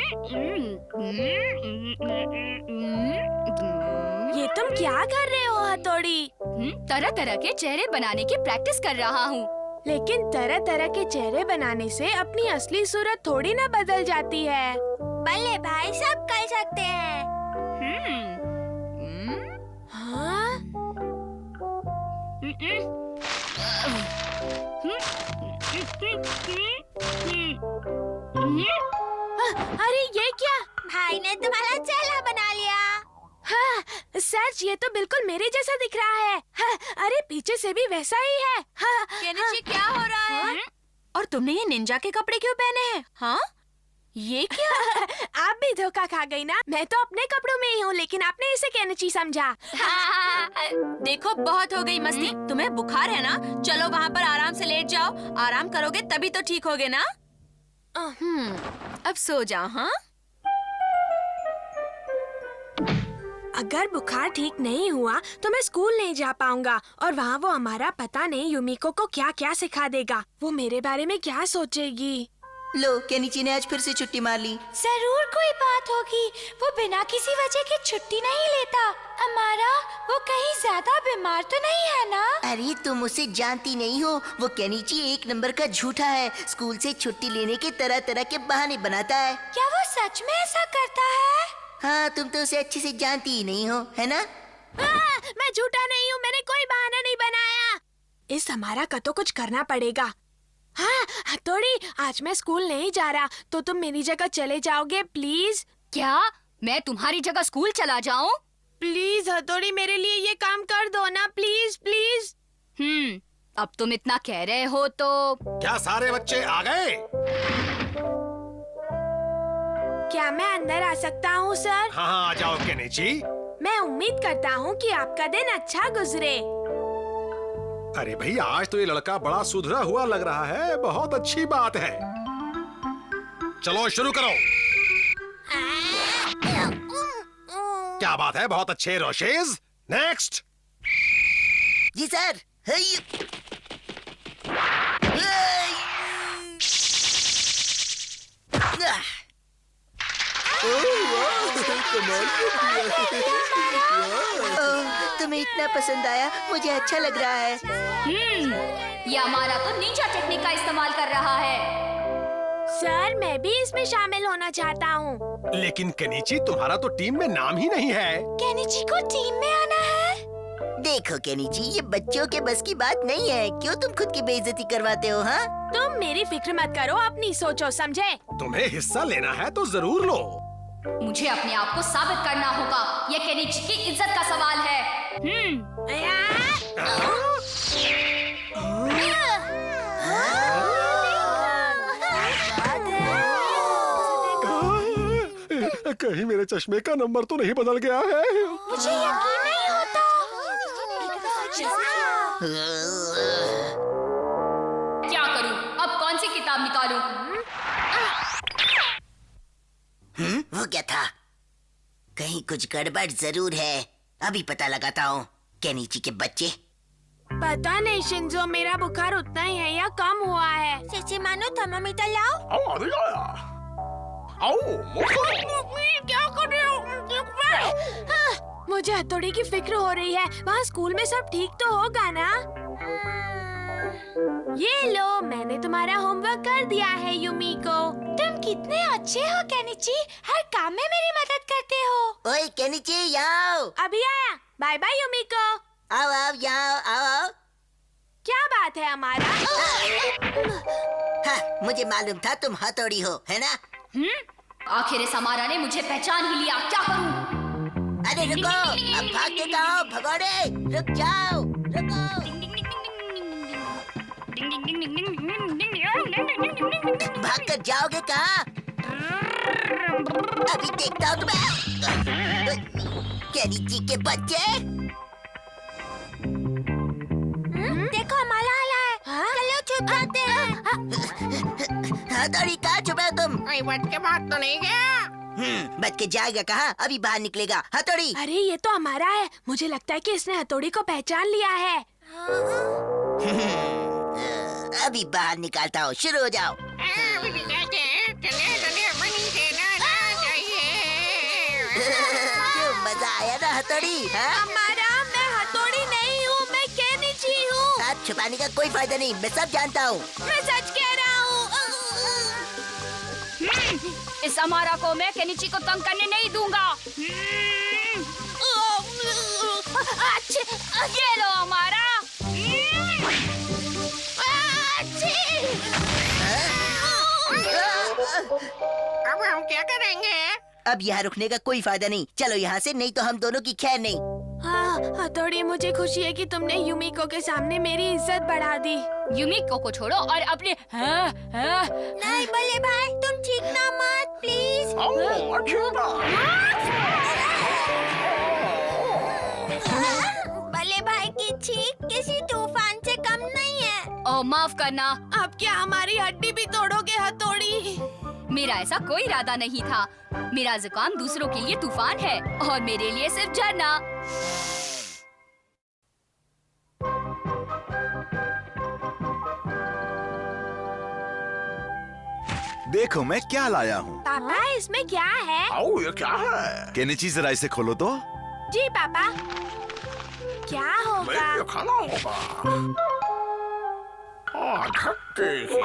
ये तुम क्या कर रहे हो हथौड़ी? तरह तरह के चेहरे बनाने की प्रैक्टिस कर रहा हूँ। लेकिन तरह तरह के चेहरे बनाने से अपनी असली सूरत थोड़ी ना बदल जाती है। भले भाई, सब कर सकते हैं। हाँ? अरे ये क्या? भाई ने तुम्हारा चेहरा बना लिया। हाँ, सच ये तो बिल्कुल मेरे जैसा दिख रहा है। हाँ, अरे पीछे से भी वैसा ही है। हाँ, केनिची, क्या हो रहा है? और तुमने ये निंजा के कपड़े क्यों पहने हैं? हाँ, ये क्या? आप भी धोखा खा गई ना। मैं तो अपने कपड़ों में ही हूँ, लेकिन आपने इसे केनिची समझा। देखो, बहुत हो गई मस्ती। तुम्हें बुखार है ना? चलो वहाँ पर आराम से लेट जाओ। आराम करोगे तभी तो ठीक होगे ना? अब सो जाओ। हाँ, अगर बुखार ठीक नहीं हुआ तो मैं स्कूल नहीं जा पाऊंगा और वहाँ वो हमारा पता नहीं युमिको को क्या क्या सिखा देगा। वो मेरे बारे में क्या सोचेगी? लो, केनिची ने आज फिर से छुट्टी मार ली। जरूर कोई बात होगी। वो बिना किसी वजह की छुट्टी नहीं लेता। अमारा, वो कहीं ज्यादा बीमार तो नहीं है ना? अरे तुम उसे जानती नहीं हो। वो केनिची एक नंबर का झूठा है। स्कूल से छुट्टी लेने के तरह तरह के बहाने बनाता है। क्या वो सच में ऐसा करता है? हाँ, तुम तो उसे अच्छे से जानती ही नहीं हो, है ना? मैं झूठा नहीं हूँ। मैंने कोई बहाना नहीं बनाया। इस हमारा का तो कुछ करना पड़ेगा। हाँ, हथौड़ी, आज मैं स्कूल नहीं जा रहा तो तुम मेरी जगह चले जाओगे प्लीज? क्या मैं तुम्हारी जगह स्कूल चला जाऊँ? प्लीज हथौड़ी, मेरे लिए ये काम कर दो ना, प्लीज प्लीज। अब तुम इतना कह रहे हो तो क्या सारे बच्चे आ गए? क्या मैं अंदर आ सकता हूँ सर? हाँ, आ जाओ केनिची। मैं उम्मीद करता हूँ कि आपका दिन अच्छा गुजरे। अरे भैया, आज तो ये लड़का बड़ा सुधरा हुआ लग रहा है। बहुत अच्छी बात है। चलो शुरू करो। क्या बात है, बहुत अच्छे रोशेज। नेक्स्ट। जी सर। तुम्हें इतना पसंद आया, मुझे अच्छा लग रहा है। ये हमारा तो निंजा टेक्निक का इस्तेमाल कर रहा है। सर, मैं भी इसमें शामिल होना चाहता हूँ। लेकिन केनिची, तुम्हारा तो टीम में नाम ही नहीं है। केनिची को टीम में आना है? देखो केनिची, ये बच्चों के बस की बात नहीं है। क्यों तुम खुद की बेइज्जती करवाते हो? हाँ, तुम मेरी फिक्र मत करो, अपनी सोचो, समझे? तुम्हें हिस्सा लेना है तो जरूर लो। मुझे अपने आप को साबित करना होगा। ये केनिची की इज्जत का सवाल है। कहीं मेरे चश्मे का नंबर तो नहीं बदल गया है? मुझे यकीन नहीं होता। क्या करूं? अब कौन सी किताब निकालूं? वो क्या था? कहीं कुछ गड़बड़ जरूर है। अभी पता लगाता हूँ। केनिची के बच्चे। पता नहीं शिंजो, मेरा बुखार उतना ही है या कम हुआ है। सिसी मानो, थर्मामीटर लाओ। क्या कर रहे हो? मुझे हथौड़ी की फिक्र हो रही है। वहाँ स्कूल में सब ठीक तो होगा ना? ये लो, मैंने तुम्हारा होमवर्क कर दिया है युमिको। तुम कितने अच्छे हो केनिची, हर काम में मेरी मदद करते हो। ओए केनिची, यहाँ आओ। अभी आया। Bye bye Yumiko. आओ आओ, यहाँ आओ आओ। क्या बात है हमारा? हाँ, मुझे मालूम था तुम हथौड़ी हो, है ना? आखिर इस हमारा ने मुझे पहचान ही लिया। क्या करूं? अरे रुको, अब भाग के कहो, भगोड़े, रुक जाओ, रुको। भाग कर जाओगे कहाँ? अभी देखता हूँ तुम्हें। केनिची के बच्चे। देखो, हमारा आला है। चलो छुप जाते हैं। हथौड़ी, कहाँ छुपा तुम? बच के भाग तो नहीं गया? बच के जाएगा कहाँ? अभी बाहर निकलेगा। हथौड़ी। अरे ये तो हमारा है। मुझे लगता है कि इसने हथौड़ी को पहचान लिया है। अभी बाहर निकालता हूँ, शुरू हो जाओ। चले चले बनी से ना क्यों मजा आया ना हथौड़ी? हाँ? हमारा मैं हथौड़ी नहीं हूँ, मैं केनिची हूँ। आप छुपाने का कोई फायदा नहीं, मैं सब जानता हूँ। मैं सच कह रहा हूँ। इस अमारा को मैं केनिची को तंग करने नहीं दूंगा। ये लो अमारा। अब हम क्या करेंगे? अब यहाँ रुकने का कोई फायदा नहीं, चलो यहाँ से, नहीं तो हम दोनों की खैर नहीं। हाँ, हथौड़ी मुझे खुशी है कि तुमने यूमिको के सामने मेरी इज्जत बढ़ा दी। यूमिको को छोड़ो और अपने नहीं बल्ले भाई, तुम चीखना मत प्लीज। बल्ले भाई की चीख किसी तूफान से कम नहीं है। ओ माफ करना, अब क्या हमारी हड्डी भी तोड़ोगे हथौड़ी? मेरा ऐसा कोई इरादा नहीं था। मेरा जुकाम दूसरों के लिए तूफान है और मेरे लिए सिर्फ झरना। देखो मैं क्या लाया हूँ। पापा इसमें क्या है? आओ, ये क्या है? केनिची जरा इसे खोलो तो। जी पापा। क्या होगा? ये खाना होगा। धक्के की।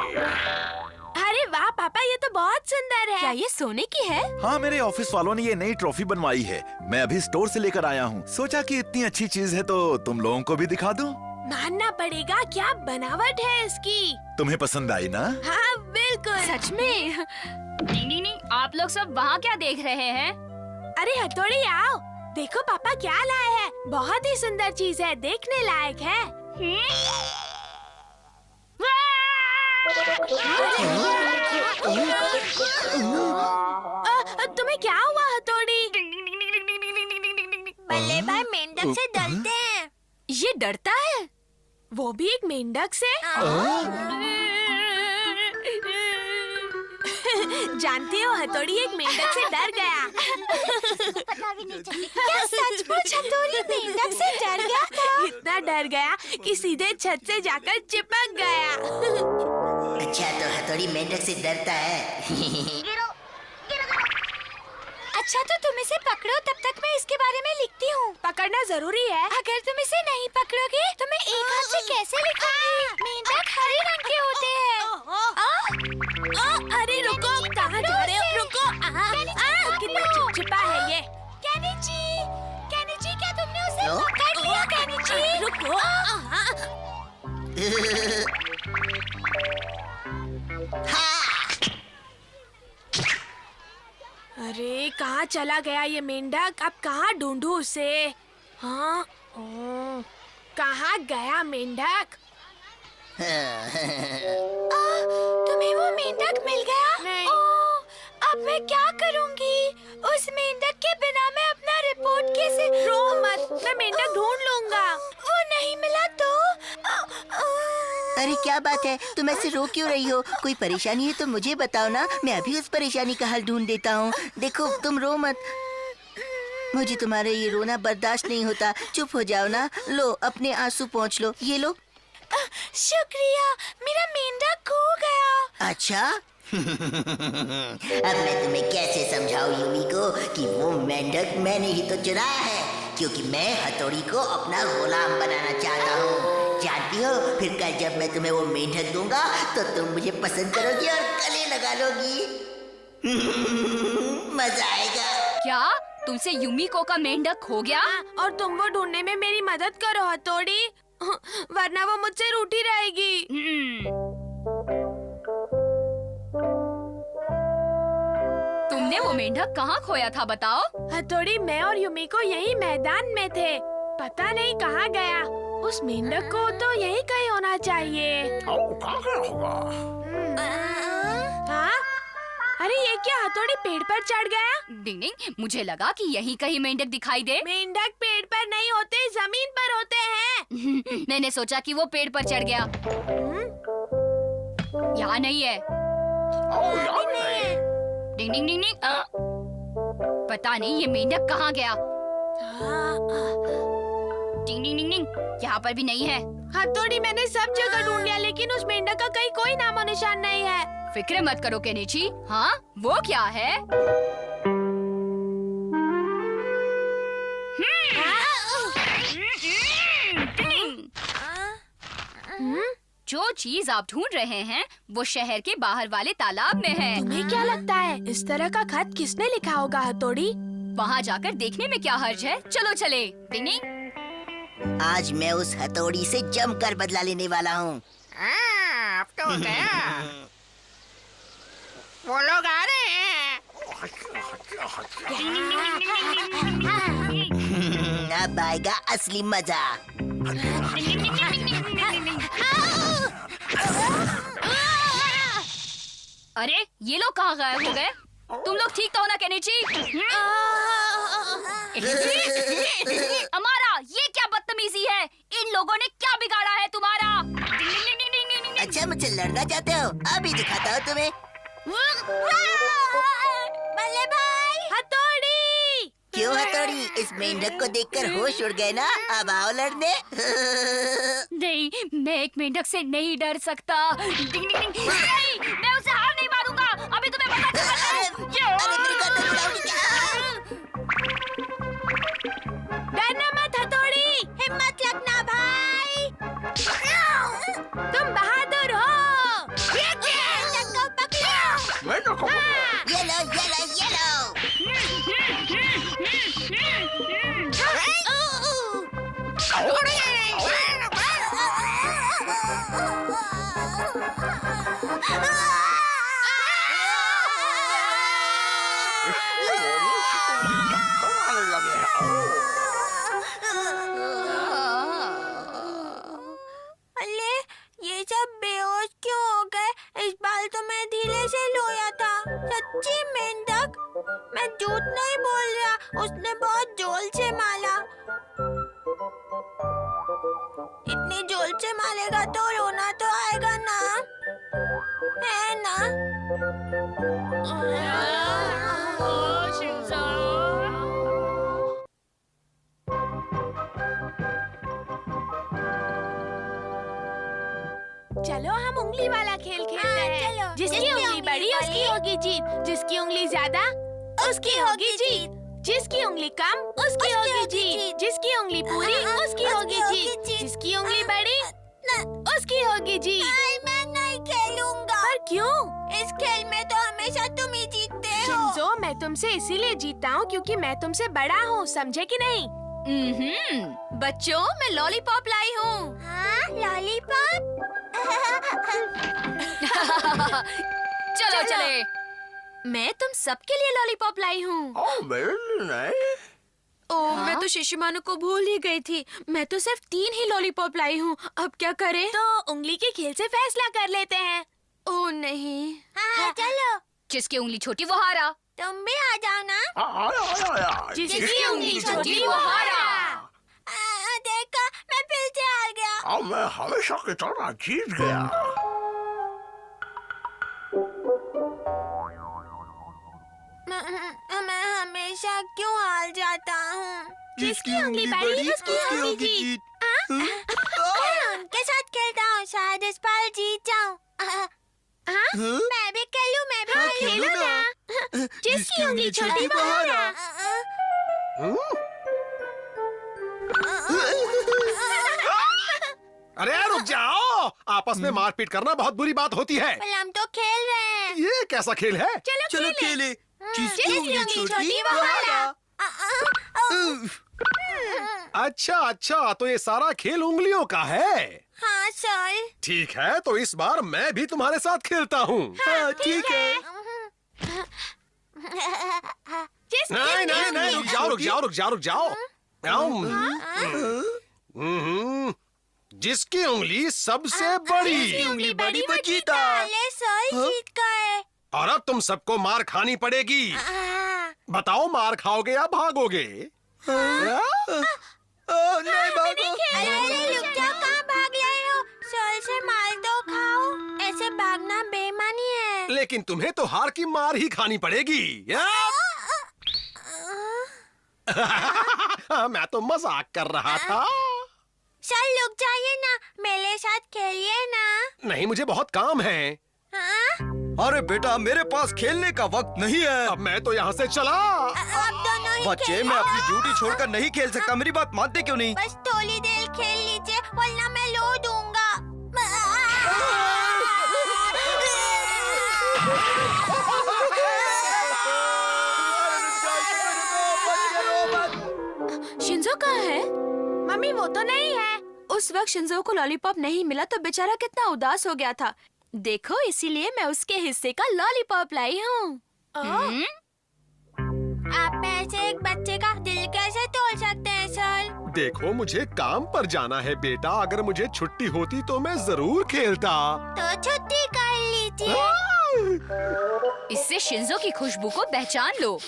अरे वाह पापा, ये तो बहुत सुंदर है। क्या ये सोने की है? हाँ, मेरे ऑफिस वालों ने ये नई ट्रॉफी बनवाई है। मैं अभी स्टोर से लेकर आया हूँ। सोचा कि इतनी अच्छी चीज है तो तुम लोगों को भी दिखा दूं। मानना पड़ेगा, क्या बनावट है इसकी। तुम्हें पसंद आई ना? हाँ बिल्कुल। सच में? नहीं, आप लोग सब वहाँ क्या देख रहे हैं? अरे हथौड़ी आओ, देखो पापा क्या लाए हैं। बहुत ही सुंदर चीज है, देखने लायक है। तुम्हें क्या हुआ हथौड़ी? बल्ले भाई मेंढक से डरते हैं। ये डरता है? वो भी एक मेंढक से? जानती हो हथौड़ी एक मेंढक से डर गया। क्या सचमुच हथौड़ी मेंढक से डर गया था? इतना डर गया कि सीधे छत से जाकर चिपक गया। अच्छा, तो हथौड़ी मेंढक से डरता है। अच्छा तो तुम इसे पकड़ो, तब तक मैं इसके बारे में लिखती हूँ। पकड़ना जरूरी है। अगर तुम इसे नहीं पकड़ोगे तो मैं एक हाथ से कैसे लिखूंगी? मेंढक हरे रंग के होते हैं। अरे रुको, कहाँ जा रहे हो? रुको। कितना चिपचिपा है ये। केनिची, केनिची क्या तुमने उसे लो? पकड़ लिया? केनिची रुको। अरे कहाँ चला गया ये मेंढक? अब कहाँ ढूंढूं उसे? हाँ, ओ, कहाँ गया मेंढक? तुम्हें वो मेंढक मिल गया? नहीं। अब मैं क्या करूंगी? उस मेंढक के बिना मैं अपना रिपोर्ट कैसे? रो मत, मैं मेंढक ढूंढ लूंगा। वो नहीं मिला तो? अरे क्या बात है, तुम ऐसे रो क्यों रही हो? कोई परेशानी है तो मुझे बताओ ना, मैं अभी उस परेशानी का हल ढूंढ देता हूँ। देखो तुम रो मत, मुझे तुम्हारा ये रोना बर्दाश्त नहीं होता। चुप हो जाओ ना। लो अपने आंसू पोंछ लो, ये लो। शुक्रिया, मेरा मेंढक खो गया। अच्छा? अब मैं तुम्हें कैसे समझाऊं यूमिको कि वो मेंढक मैंने ही तो चुराया है, क्योंकि मैं हथौड़ी को अपना गुलाम बनाना चाहता हूँ। जानती हो, फिर कल जब मैं तुम्हें वो मेंढक दूंगा तो तुम मुझे पसंद करोगी और गले लगा लोगी। मजा आएगा। क्या तुमसे यूमिको का मेंढक खो गया? और तुम वो ढूंढने में मेरी मदद करो हथौड़ी, वरना वो मुझसे रूठी रहेगी। तुमने वो मेंढक कहाँ खोया था बताओ? हथौड़ी, मैं और यूमिको यही मैदान में थे, पता नहीं कहाँ गया। उस मेंढक को तो यही कहीं होना चाहिए। कहाँ होगा? हाँ? अरे ये क्या, हथौड़ी पेड़ पर चढ़ गया? डिंग डिंग, मुझे लगा कि यहीं कहीं मेंढक दिखाई दे। मेंढक पेड़ पर नहीं होते, जमीन पर होते हैं। मैंने सोचा कि वो पेड़ पर चढ़ गया। यहाँ नहीं है। डिंग डिंग डिंग डिंग। पता नहीं ये मेंढक कहाँ गया। डिंग डिंग डिंग डिंग, यहाँ पर भी नहीं है। हथौड़ी, मैंने सब जगह ढूंढ लिया, लेकिन उस मेंढक का कहीं कोई नामो निशान नहीं है। फिक्र मत करो केनिची। हाँ, वो क्या है? जो चीज आप ढूंढ रहे हैं वो शहर के बाहर वाले तालाब में है। तुम्हें क्या लगता है इस तरह का खत किसने लिखा होगा हथौड़ी? वहाँ जाकर देखने में क्या हर्ज है। चलो चले। डिंग डिंग। आज मैं उस हथौड़ी से जमकर बदला लेने वाला हूँ। अब तो हो गया। वो लोग आ रहे हैं। अब आएगा असली मजा। अरे ये लोग कहाँ गायब हो गए? तुम लोग ठीक तो हो ना केनिची? अमारा, ये क्या बदतमीजी है? इन लोगों ने क्या बिगाड़ा है तुम्हारा? अच्छा मुझसे लड़ना चाहते हो? अभी दिखाता हूँ तुम्हें। बल्ले भाई, हथौड़ी! क्यों हथौड़ी, इस मेंढक को देखकर होश उड़ गए ना? अब आओ लड़ने। नहीं, मैं एक मेंढक से नहीं डर सकता। डिंग डिंग डिंग। नहीं, मैं उसे हार नहीं मारूंगा। अभी तुम्हें पता अरे मेरी गर्दन उड़ाओगी क्या? डरना मत हथौड़ी, हिम्मत रखना भाई। तुम बहादुर हो। ये लो, ये लो, ये लो। अरे ये सब बेहोश क्यों हो गए? इस बार तो मैं धीरे से लोया था। सच्ची मेंढक, मैं झूठ नहीं बोल रहा, उसने बहुत जोर से मारा। इतनी जोर से मारेगा तो रोना तो आएगा ना, है ना? चलो हम उंगली वाला खेल खेलते हैं। चलो। जिसकी उंगली बड़ी उसकी होगी जीत, जिसकी उंगली ज्यादा उसकी होगी जीत, जिसकी उंगली कम उसकी होगी जीत, जिसकी उंगली पूरी उसकी होगी जीत, जिसकी उंगली बड़ी उसकी होगी जीत। मैं नहीं खेलूंगा। पर क्यों? इस खेल में तो हमेशा तुम ही जीतते हो। शिंजो, मैं तुमसे इसीलिए जीतता हूँ क्योंकि मैं तुमसे बड़ा हूँ, समझे कि नहीं? बच्चों, मैं लॉलीपॉप लाई हूँ। हाँ, लॉलीपॉप। चलो चले। मैं तुम सबके लिए लॉलीपॉप लाई हूँ। ओह, मैं तो शिशुमानु को भूल ही गई थी। मैं तो सिर्फ 3 ही लॉलीपॉप लाई हूँ। अब क्या करें? तो उंगली के खेल से फैसला कर लेते हैं। ओह नहीं। हाँ, चलो। जिसकी उंगली छोटी वो हारा। तुम भी आ जाओ ना। जिसकी उंगली छोटी वो हारा। देखा, मैं फिर से हार गया। मैं हमेशा की तरह जीत गया। मैं हमेशा क्यों हार जाता हूँ? जिसकी उंगली बड़ी उसकी होगी जीत। मैं उनके साथ खेलता हूँ, शायद इस बार जीत जाऊँ। मैं भी खेलूं, मैं भी खेलो ना। जिसकी उंगली छोटी वो हारा। अरे रुक जाओ, आपस में मारपीट करना बहुत बुरी बात होती है। पर हम तो खेल रहे हैं। ये कैसा खेल है? चलो खेले। जिसकी उंगली छोटी वो हारा। अच्छा अच्छा, तो ये सारा खेल उंगलियों का है। हाँ सर। ठीक है, तो इस बार मैं भी तुम्हारे साथ खेलता हूँ। ठीक है। नहीं नहीं नहीं, रुक जाओ रुक जाओ रुक जाओ रुक जाओ। जिसकी उंगली सबसे बड़ी। उंगली बड़ी वो जीता। पहले सर जीत गए। और अब तुम सबको मार खानी पड़ेगी। बताओ, मार खाओगे या भागोगे? नहीं भागो। अरे रुक जाओ, कहाँ भाग रहे हो? सर से मार दो, खाओ। ऐसे भागना बेईमानी है। लेकिन तुम्हें तो हार की मार ही खानी पड़ेगी। मैं तो मजाक कर रहा था। सर रुक जाइए ना, मेरे साथ खेलिए ना। नहीं, मुझे बहुत काम है। हाँ? अरे बेटा, मेरे पास खेलने का वक्त नहीं है। अब मैं तो यहाँ से चला। अब दोनों ही बच्चे, खेलो। मैं अपनी ड्यूटी छोड़कर नहीं खेल सकता। मेरी बात मानते क्यों नहीं? बस थोड़ी देर खेल लीजिए, वरना मैं लो दूंगा। उस वक्त शिंजो को लॉलीपॉप नहीं मिला तो बेचारा कितना उदास हो गया था। देखो, इसीलिए मैं उसके हिस्से का लॉलीपॉप लाई हूँ। आप में ऐसे एक बच्चे का दिल कैसे तोड़ सकते हैं सर? देखो, मुझे काम पर जाना है बेटा। अगर मुझे छुट्टी होती तो मैं जरूर खेलता। तो छुट्टी कर लीजिए। इससे शिंजो की खुशबू को पहचान लो।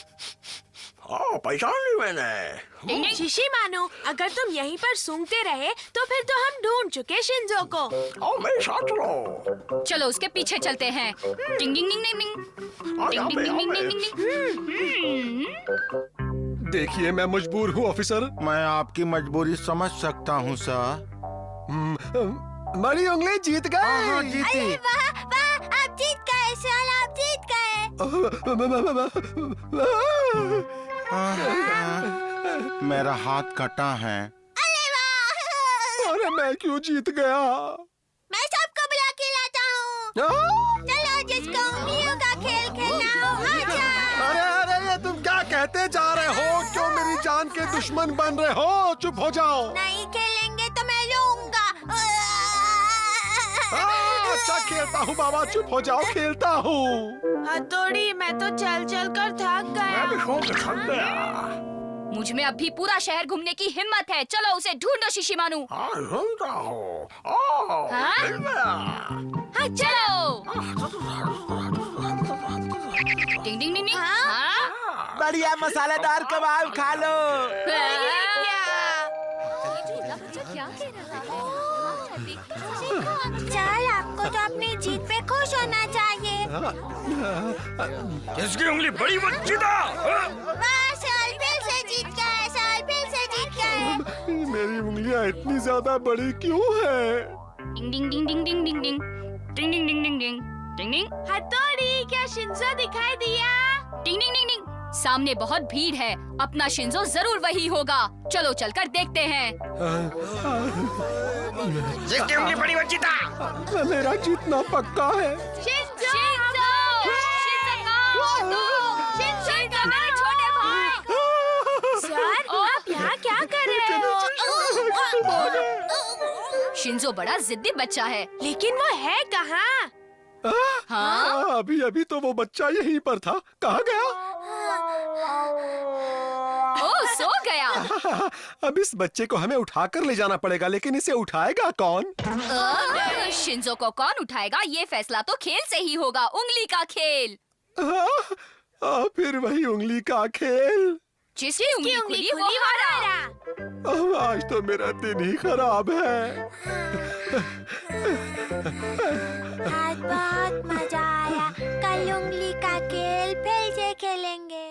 हाँ, पहचान ली मैंने। शिशिमानु, अगर तुम यहीं पर सूंघते रहे तो फिर तो हम ढूंढ चुके शिंजो को। आओ मेरे साथ चलो। चलो उसके पीछे चलते हैं। डिंग डिंग डिंग डिंग डिंग डिंग डिंग डिंग डिंग डिंग डिंग। देखिए, मैं मजबूर हूँ ऑफिसर। मैं आपकी मजबूरी समझ सकता हूँ सर। बड़ी उंगली जीत गई। हाँ, जीती। अरे वाह वाह, आप जीत गए सर, आप जीत गए। मेरा हाथ कटा है। अरे वाह, अरे मैं क्यों जीत गया? मैं सबको बुला के लाता हूँ। चलो, जिसको उंगलियों का खेल खेलना हो आ जाओ। अरे अरे, ये तुम क्या कहते जा रहे हो? क्यों मेरी जान के दुश्मन बन रहे हो? चुप हो जाओ। नहीं खेलेंगे तो मैं लूंगा। अच्छा खेलता हूँ बाबा, चुप हो जाओ, खेलता हूँ। हथौड़ी, मैं तो चल चल कर थक गया। मैं भी सो के थक गया। मुझ में अभी पूरा शहर घूमने की हिम्मत है। चलो उसे ढूंढो शिशिमानु। हाँ, सुनता हूँ। ओह, हाँ? मिल गया। हाँ, चलो। डिंग डिंग डिंग डिंग। हाँ? बढ़िया मसालेदार कबाब खा लो। क्या कह रहा है? चल, आपको तो अपनी जीत पे खुश होना चाहिए। इसकी उंगली बड़ी बच्ची था। वाह सर, फिर से जीत गए सर, फिर से जीत गए। मेरी उंगलियां इतनी ज्यादा बड़ी क्यों है? डिंग डिंग डिंग डिंग डिंग डिंग डिंग डिंग डिंग डिंग डिंग डिंग डिंग डिंग। हथौड़ी, क्या शिंजो दिखाई दिया? डिंग डिंग डिंग डिंग। सामने बहुत भीड़ है। अपना शिंजो जरूर वही होगा। चलो चलकर देखते हैं। जिसकी उंगली बड़ी बच्ची था। मेरा जीतना पक्का है। शिंजो! शिंजो, मेरे छोटे भाई! सर, आप यहाँ क्या कर रहे हो? शिंजो बड़ा जिद्दी बच्चा है। लेकिन वो है कहाँ? हाँ? अभी अभी तो वो बच्चा यहीं पर था। कहाँ गया? ओ, सो गया। अब इस बच्चे को हमें उठाकर ले जाना पड़ेगा, लेकिन इसे उठाएगा कौन? शिंजो को कौन उठाएगा? ये फैसला तो खेल से ही होगा। उंगली का खेल। फिर वही उंगली का खेल। जिसकी उंगली खुली वो हारा। आज तो मेरा दिन ही खराब है। आज बहुत मजा आया। कल उंगली का खेल फिर से खेलेंगे।